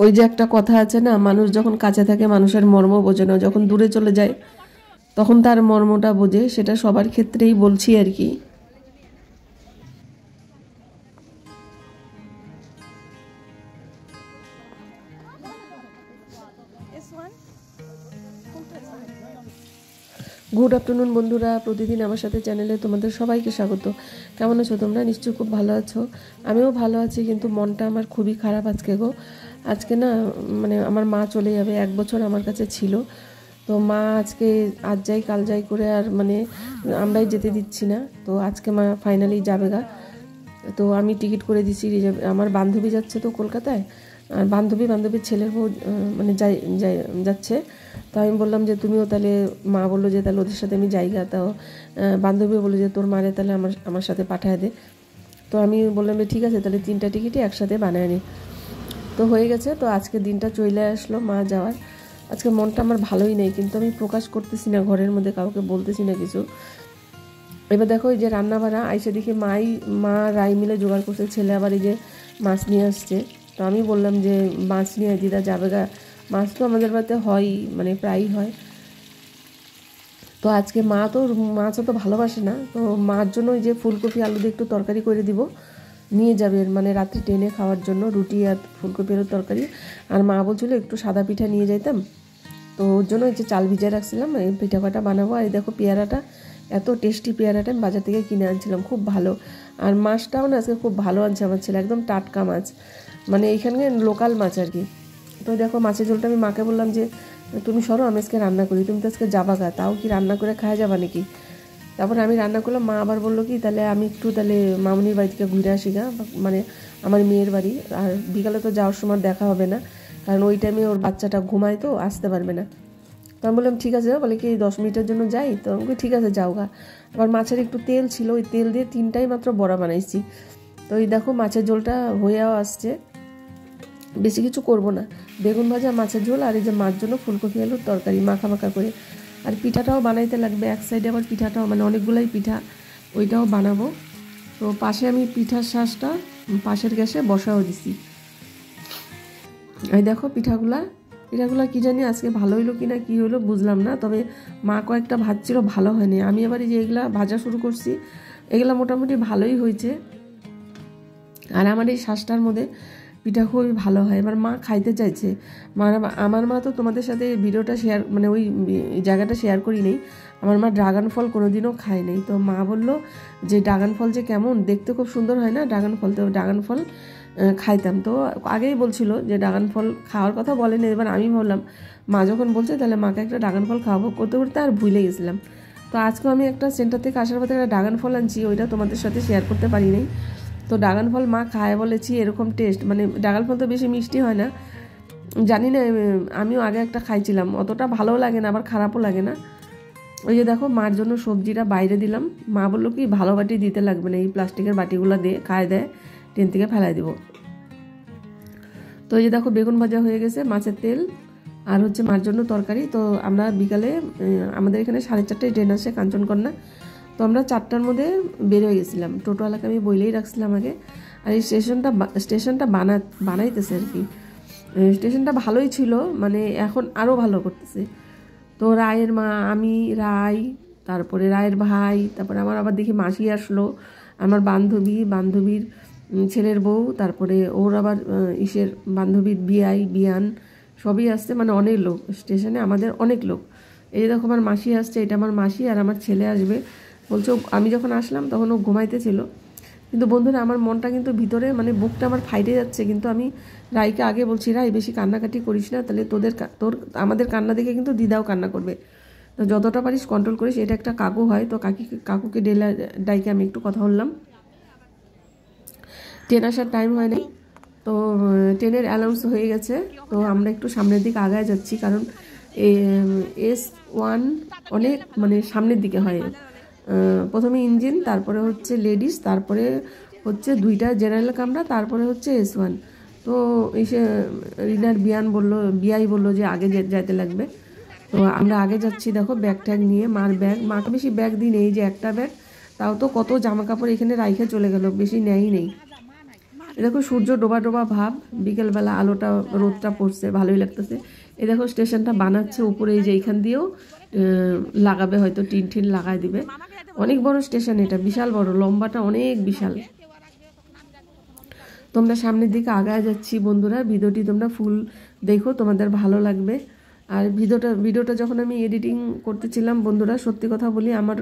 ওই যে একটা কথা আছে না, মানুষ যখন কাছে থাকে মানুষের মর্ম বোঝে না, যখন দূরে চলে যায় তখন তার মর্মটা বোঝে। সেটা সবার ক্ষেত্রেই বলছি আর কি। গুড আফটারনুন বন্ধুরা, প্রতিদিন আমার সাথে চ্যানেলে তোমাদের সবাইকে স্বাগত। কেমন আছো তোমরা? নিশ্চয়ই খুব ভালো আছো। আমিও ভালো আছি, কিন্তু মনটা আমার খুবই খারাপ আজকে গো। আজকে না মানে আমার মা চলে যাবে, 1 বছর আমার কাছে ছিল। তো মা আজকে আজ যাই কাল যাই করে আর মানে আমরাই যেতে দিচ্ছি না। তো আজকে মা ফাইনালি যাবে গা। তো আমি টিকিট করে দিছি রিজার্ভ। আমার বান্ধবী যাচ্ছে তো কলকাতায়, আর বান্ধবীর ছেলের বউ মানে যাচ্ছে। তো আমি বললাম যে তুমিও তাহলে, মা বললো যে তাহলে ওদের সাথে আমি যাইগা। তাও বান্ধবীও বললো যে তোর মারে তাহলে আমার সাথে পাঠায় দে। তো আমি বললাম যে ঠিক আছে, তাহলে 3টা টিকিটই একসাথে বানায় নি। তো হয়ে গেছে। তো আজকে দিনটা চলে আসলো মা যাওয়ার। আজকে মনটা আমার ভালোই নেই, কিন্তু আমি প্রকাশ করতেছি না, ঘরের মধ্যে কাউকে বলতেছি না কিছু। এবার দেখো এই যে রান্না বান্না আইসে দেখি মা রাই মিলে জোগাড় করছে, ছেলে আবার এই যে মাছ নিয়ে আসছে। তো আমি বললাম যে মাছ নিয়ে দিদা যাবে গা। মাছ তো আমাদের বাড়িতে হয়ই, মানে প্রায়ই হয়। তো আজকে মা তো মাছ অত ভালোবাসে না, তো মার জন্য ওই যে ফুলকপি আলু দিয়ে একটু তরকারি করে দিব, নিয়ে যাবে মানে রাত্রে ট্রেনে খাওয়ার জন্য, রুটি আর ফুলকপি আলুর তরকারি। আর মা বলছিল একটু সাদা পিঠা নিয়ে যাইতাম, তো ওর জন্য এই যে চাল ভিজিয়ে রাখছিলাম, এই পিঠা কটা বানাবো। আর দেখো পেয়ারাটা, এত টেস্টি পেয়ারাটা আমি বাজার থেকে কিনে আনছিলাম, খুব ভালো। আর মাছটাও না আজকে খুব ভালো আনছে আমার ছেলে, একদম টাটকা মাছ, মানে এইখানকার লোকাল মাছ আর কি। তো দেখো মাছের ঝোলটা আমি মাকে বললাম যে তুমি সরো, আমি আজকে রান্না করি, তুমি তো আজকে যাবা গা, তাও কি রান্না করে খাওয়া যাবা নাকি। তারপর আমি রান্না করলাম। মা আবার বললো কি তাহলে আমি একটু তাহলে মামনির বাড়ি থেকে ঘুরে আসি গা, মানে আমার মেয়ের বাড়ি। আর বিকালে তো যাওয়ার সময় দেখা হবে না, কারণ ওই টাইমে ওর বাচ্চাটা ঘুমায়, তো আসতে পারবে না। তো আমি বললাম ঠিক আছে, বলে কি 10 মিনিটের জন্য যাই। তো আমি ঠিক আছে যাও গা। আবার মাছের একটু তেল ছিল, ওই তেল দিয়ে 3টাই মাত্র বড়া বানাইছি। তো এই দেখো মাছের ঝোলটা হয়েও আসছে, বেশি কিছু করব না। বেগুন ভাজা, মাছের ঝোল, আর এই যে মার জন্য ফুলকপি আলুর তরকারি মাখা মাখা করে। আর পিঠাটাও বানাইতে লাগবে, এক সাইডে আবার পিঠাটাও মানে অনেকগুলাই পিঠা, ওইটাও বানাবো। তো পাশে আমি পিঠার শাঁসটা পাশের গ্যাসে বসাও দিছি। এই দেখো পিঠাগুলা কি জানি আজকে ভালো হইলো কি না কি হইলো বুঝলাম না, তবে মা কয়েকটা ভাজছিল ভালো হয়নি। আমি আবার এই যে এগুলা ভাজা শুরু করছি, এগুলা মোটামুটি ভালোই হয়েছে। আর আমার এই শ্বাসটার মধ্যে পিঠা খুবই ভালো হয়। এবার মা খাইতে চাইছে। আমার মা তো তোমাদের সাথে ভিডিওটা শেয়ার মানে ওই জায়গাটা শেয়ার করি নেই। আমার মা ড্রাগন ফল কোনোদিনও খায় নাই। তো মা বললো যে ড্রাগন ফল যে কেমন দেখতে, খুব সুন্দর হয় না ড্রাগন ফল। তো ড্রাগন ফল খাইতাম, তো আগেই বলছিল যে ড্রাগন ফল খাওয়ার কথা বলেনি। এবার আমি ভাবলাম মা যখন বলছে তাহলে মাকে একটা ড্রাগন ফল খাওয়াবো, করতে করতে আর ভুলে গেছিলাম। তো আজকে আমি একটা সেন্টার থেকে আসার পথে একটা ড্রাগন ফল আনছি, ওইটা তোমাদের সাথে শেয়ার করতে পারি নাই। তো ড্রাগন ফল মা খায় বলেছি এরকম টেস্ট, মানে ড্রাগন ফল তো বেশি মিষ্টি হয় না, জানি না। আমিও আগে একটা খাইছিলাম, অতটা ভালোও লাগে না আবার খারাপও লাগে না। ওই যে দেখো মার জন্য সবজিটা বাইরে দিলাম। মা বললো কি ভালো বাটি দিতে লাগবে না, এই প্লাস্টিকের বাটিগুলো দিয়ে খায় দেয়, ট্রেন থেকে ফেলাই দিব। তো এই যে দেখো বেগুন ভাজা হয়ে গেছে, মাছের তেল আর হচ্ছে মার জন্য তরকারি। তো আমরা বিকালে আমাদের এখানে 4:30টায় ট্রেন আসে কাঞ্চনকন্যা। তো আমরা 4টার মধ্যে বের হয়ে গেছিলাম, টোটোওয়ালাকে আমি বইলেই রাখছিলাম আগে। আর এই স্টেশনটা বানাইতেছে আর কি। স্টেশনটা ভালোই ছিল, মানে এখন আরও ভালো করতেছে। তো রায়ের মা, আমি, রায়, তারপরে রায়ের ভাই, তারপরে আমার আবার দেখি মাসি আসলো, আমার বান্ধবীর ছেলের বউ, তারপরে ওর আবার ইসের বান্ধবীর বিয়ান, সবই আসছে, মানে অনেক লোক স্টেশনে, আমাদের অনেক লোক। এই দেখো আমার মাসি আসছে, এটা আমার মাসি, আর আমার ছেলে আসবে বলছো। আমি যখন আসলাম তখন ও ঘুমাইতেছিল। কিন্তু বন্ধুরা আমার মনটা কিন্তু ভিতরে মানে বুকটা আমার ফাইটে যাচ্ছে। কিন্তু আমি রাইকে আগে বলছি, রাই বেশি কান্নাকাটি করিস না, তাহলে আমাদের কান্না দেখে কিন্তু দিদাও কান্না করবে। তো যতটা পারিস কন্ট্রোল করিস। এটা একটা কাকু হয়, তো কাকুকে ডাইকে আমি একটু কথা বললাম। ট্রেন আসার টাইম হয় নাই, তো ট্রেনের অ্যানাউন্স হয়ে গেছে। তো আমরা একটু সামনের দিকে আগায় যাচ্ছি, কারণ S1 অনেক মানে সামনের দিকে হয়। প্রথমে ইঞ্জিন, তারপরে হচ্ছে লেডিস, তারপরে হচ্ছে 2টা জেনারেল কামরা, তারপরে হচ্ছে S1। তো এসে রিনার বিয়াই বললো যে আগে যাইতে লাগবে। তো আমরা আগে যাচ্ছি। দেখো ব্যাগ ট্যাগ নিয়ে, মার ব্যাগ, মাকে বেশি ব্যাগ দিই নেই, যে একটা ব্যাগ, তাও তো কত জামা কাপড় এখানে রাইখে চলে গেল, বেশি নেই। এ দেখো সূর্য ডোবা ডোবা ভাব, বিকেলবেলা আলোটা রোদটা পড়ছে, ভালোই লাগতেছে। এই দেখো স্টেশনটা বানাচ্ছে উপরে, এই যে এইখান দিয়েও লাগাবে, হয়তো টিন টিন লাগাই দিবে। অনেক বড় স্টেশন, এটা বিশাল বড়, লম্বাটা অনেক বিশাল। তোমরা সামনের দিকে আগায় যাচ্ছি বন্ধুরা, ভিডিওটি তোমরা ফুল দেখো, তোমাদের ভালো লাগবে। আর ভিডিওটা যখন আমি এডিটিং করতেছিলাম বন্ধুরা, সত্যি কথা বলি, আমার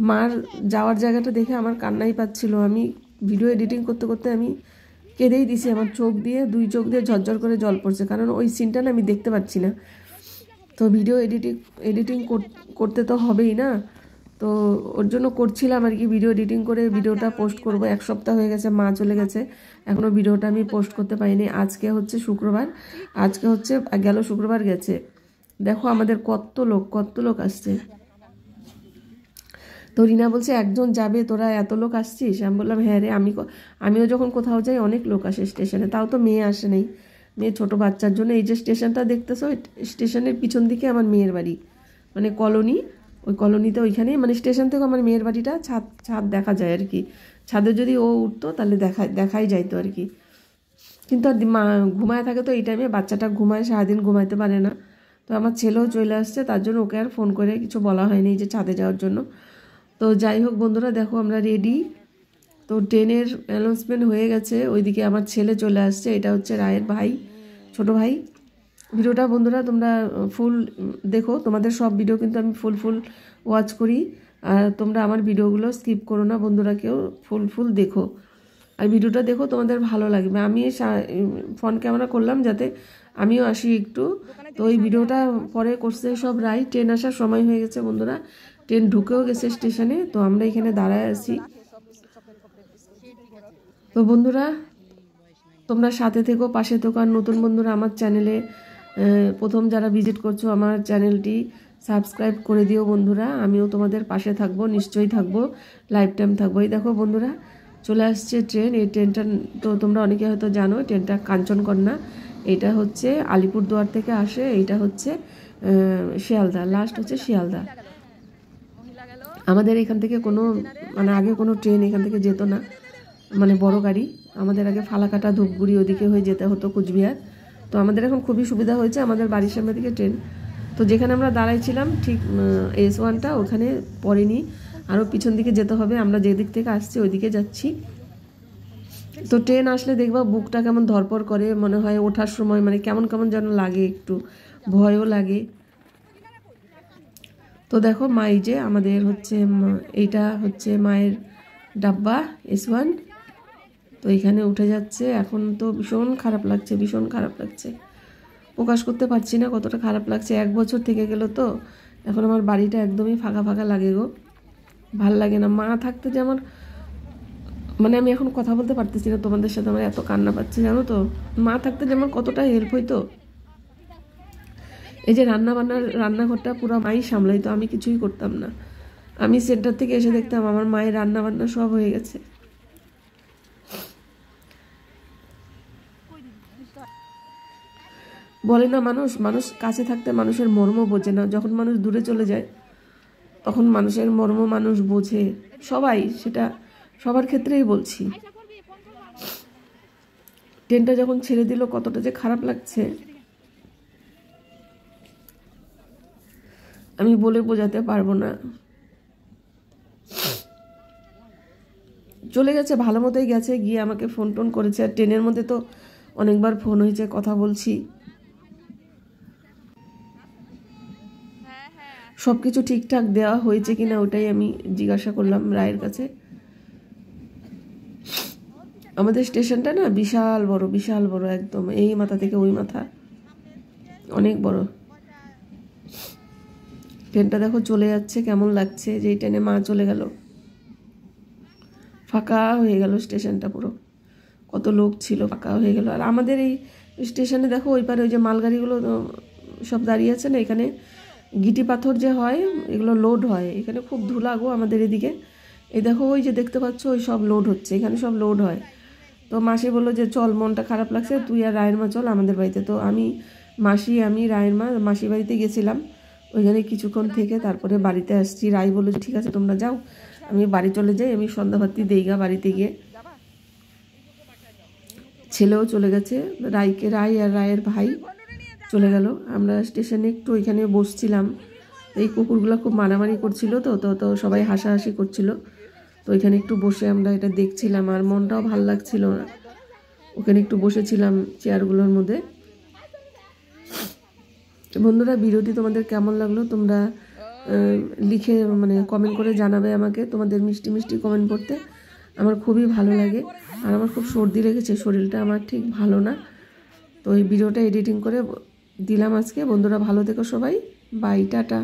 মার যাওয়ার জায়গাটা দেখে আমার কান্নাই পাচ্ছিল। আমি ভিডিও এডিটিং করতে করতে আমি কেঁদেই দিছি, আমার দুই চোখ দিয়ে ঝরঝর করে জল পড়ছে, কারণ ওই সিনটা না আমি দেখতে পাচ্ছি না। তো ভিডিও এডিটিং করতে তো হবেই না, তো ওর জন্য করছিলাম আর কি। ভিডিও এডিটিং করে ভিডিওটা পোস্ট করব, 1 সপ্তাহ হয়ে গেছে, মা চলে গেছে, এখনও ভিডিওটা আমি পোস্ট করতে পারিনি। আজকে হচ্ছে শুক্রবার, আজকে হচ্ছে গেল শুক্রবার গেছে। দেখো আমাদের কত লোক আসছে। তো রিনা বলছে একজন যাবে, তোরা এত লোক আসছিস? আমি বললাম হ্যাঁ রে, আমিও যখন কোথাও যাই অনেক লোক আসে স্টেশনে, তাও তো মেয়ে আসে নেই, মেয়ে ছোট বাচ্চার জন্য। এই যে স্টেশনটা দেখতেছো, স্টেশনের পিছন দিকে আমার মেয়ের বাড়ি, মানে কলোনি, ওই কলোনিতে ওইখানেই, মানে স্টেশন থেকে আমার মেয়ের বাড়িটা ছাদ দেখা যায় আর কি। ছাদে যদি ও উঠতো তাহলে দেখাই যাইতো আর কি। কিন্তু আর ঘুমায় থাকে, তো এই টাইমে বাচ্চাটা ঘুমায়, সারাদিন ঘুমাইতে পারে না। তো আমার ছেলেও চলে আসছে, তার জন্য ওকে আর ফোন করে কিছু বলা হয়নি যে ছাদে যাওয়ার জন্য। তো যাই হোক বন্ধুরা, দেখো আমরা রেডি। তো ট্রেনের অ্যানাউন্সমেন্ট হয়ে গেছে, ওইদিকে আমার ছেলে চলে আসছে, এটা হচ্ছে রায়ের ভাই, ছোট ভাই। ভিডিওটা বন্ধুরা তোমরা ফুল দেখো, তোমাদের সব ভিডিও কিন্তু আমি ফুল ওয়াচ করি, আর তোমরা আমার ভিডিওগুলো স্কিপ করো না বন্ধুরা, কেউ ফুল দেখো, আর ভিডিওটা দেখো, তোমাদের ভালো লাগবে। আমি ফোন ক্যামেরা করলাম যাতে আমিও আসি একটু। তো এই ভিডিওটা পরে করছে সব রাই। ট্রেন আসার সময় হয়ে গেছে বন্ধুরা, ট্রেন ঢুকেও গেছে স্টেশনে, তো আমরা এখানে দাঁড়ায় আছি। তো বন্ধুরা তোমরা সাথে থেকো, পাশে থেকো। আর নতুন বন্ধুরা আমার চ্যানেলে প্রথম যারা ভিজিট করছো, আমার চ্যানেলটি সাবস্ক্রাইব করে দিও বন্ধুরা। আমিও তোমাদের পাশে থাকবো, নিশ্চয়ই থাকবো, লাইফ টাইম থাকবো। এই দেখো বন্ধুরা চলে আসছে ট্রেন। এই ট্রেনটা তো তোমরা অনেকে হয়তো জানো, ট্রেনটা কাঞ্চনকন্যা, এটা হচ্ছে আলিপুরদুয়ার থেকে আসে, এইটা হচ্ছে শিয়ালদা, লাস্ট হচ্ছে শিয়ালদা। আমাদের এখান থেকে কোনো মানে আগে কোনো ট্রেন এখান থেকে যেত না, মানে বড় গাড়ি। আমাদের আগে ফালাকাটা, ধূপগুড়ি ওদিকে হয়ে যেতে হতো, কুচবিহার। তো আমাদের এখন খুবই সুবিধা হয়েছে, আমাদের বাড়ির সামনে দিকে ট্রেন। তো যেখানে আমরা দাঁড়াইছিলাম ঠিক S1টা ওখানে পড়েনি, আরও পিছন দিকে যেতে হবে। আমরা যেদিক থেকে আসছি ওইদিকে যাচ্ছি। তো ট্রেন আসলে দেখবা বুকটা কেমন ধরপড় করে, মনে হয় ওঠার সময় মানে কেমন কেমন যেন লাগে, একটু ভয়ও লাগে। তো দেখো মাই যে আমাদের হচ্ছে, এইটা হচ্ছে মায়ের ডাব্বা S1। তো এখানে উঠে যাচ্ছে, এখন তো ভীষণ খারাপ লাগছে, প্রকাশ করতে পারছি না কতটা খারাপ লাগছে। 1 বছর থেকে গেল, তো এখন আমার বাড়িটা একদমই ফাঁকা লাগে গো, ভাল লাগে না। মা থাকতে যে আমার, মানে আমি এখন কথা বলতে পারতেছি না তোমাদের সাথে, আমার এত কান্না পাচ্ছে জানো তো। মা থাকতে যে আমার কতটা হেল্প হইতো। এই যে রান্নাঘরটা পুরো মাই সামলাইতো, আমি কিছুই করতাম না। আমি সেন্টার থেকে এসে দেখতাম আমার মায়ের রান্না সব হয়ে গেছে। বলে না মানুষ কাছে থাকতে মানুষের মর্ম বোঝে না, যখন মানুষ দূরে চলে যায় তখন মানুষের মর্ম মানুষ বোঝে। সবাই, সেটা সবার ক্ষেত্রেই বলছি। ট্রেনটা যখন ছেড়ে দিল কতটা যে খারাপ লাগছে আমি বলে বোঝাতে পারবো না। চলে গেছে, ভালো মতোই গেছে, গিয়ে আমাকে ফোন টোন করেছে। আর ট্রেনের মধ্যে তো অনেকবার ফোন হয়েছে, কথা বলছি, সব কিছু ঠিকঠাক দেওয়া হয়েছে কিনা ওটাই আমি জিজ্ঞাসা করলাম রায়ের কাছে। আমাদের স্টেশনটা না বিশাল বড় একদম, এই মাথা থেকে ওই মাথা, অনেক বড়। ট্রেনটা দেখো চলে যাচ্ছে, কেমন লাগছে যে ট্রেনে মা চলে গেল, ফাঁকা হয়ে গেল স্টেশনটা পুরো। কত লোক ছিল, ফাঁকা হয়ে গেল। আর আমাদের এই স্টেশনে দেখো ওই পারে ওই যে মালগাড়িগুলো সব দাঁড়িয়ে আছে না, এখানে গিটি পাথর যে হয় এগুলো লোড হয়। এখানে খুব ধুলা গো আমাদের এদিকে। এই দেখো ওই যে দেখতে পাচ্ছ, ওই সব লোড হচ্ছে, এখানে সব লোড হয়। তো মাসি বললো যে চল, মনটা খারাপ লাগছে, তুই আর রায়ের মা চল আমাদের বাড়িতে। তো আমি রায়ের মা মাসির বাড়িতে গেছিলাম, ওইখানে কিছুক্ষণ থেকে তারপরে বাড়িতে আসছি। রায় বললো ঠিক আছে তোমরা যাও, আমি বাড়ি চলে যাই, আমি সন্ধ্যাবাতি দেইগা বাড়িতে গিয়ে। ছেলেও চলে গেছে, রায় আর রায়ের ভাই চলে গেল। আমরা স্টেশনে একটু ওইখানে বসছিলাম, এই কুকুরগুলো খুব মারামারি করছিল, তো তো তো সবাই হাসাহাসি করছিল, তো ওইখানে একটু বসে আমরা এটা দেখছিলাম, আর মনটাও ভালো লাগছিল না। ওখানে একটু বসেছিলাম চেয়ারগুলোর মধ্যে। বন্ধুরা, ভিডিওটি তোমাদের কেমন লাগলো তোমরা লিখে মানে কমেন্ট করে জানাবে আমাকে। তোমাদের মিষ্টি মিষ্টি কমেন্ট করতে আমার খুবই ভালো লাগে। আর আমার খুব সর্দি লেগেছে, শরীরটা আমার ঠিক ভালো না, তো এই ভিডিওটা এডিটিং করে দিলাম আজকে। বন্ধুরা ভালো থেকো সবাই, বাই, টাটা।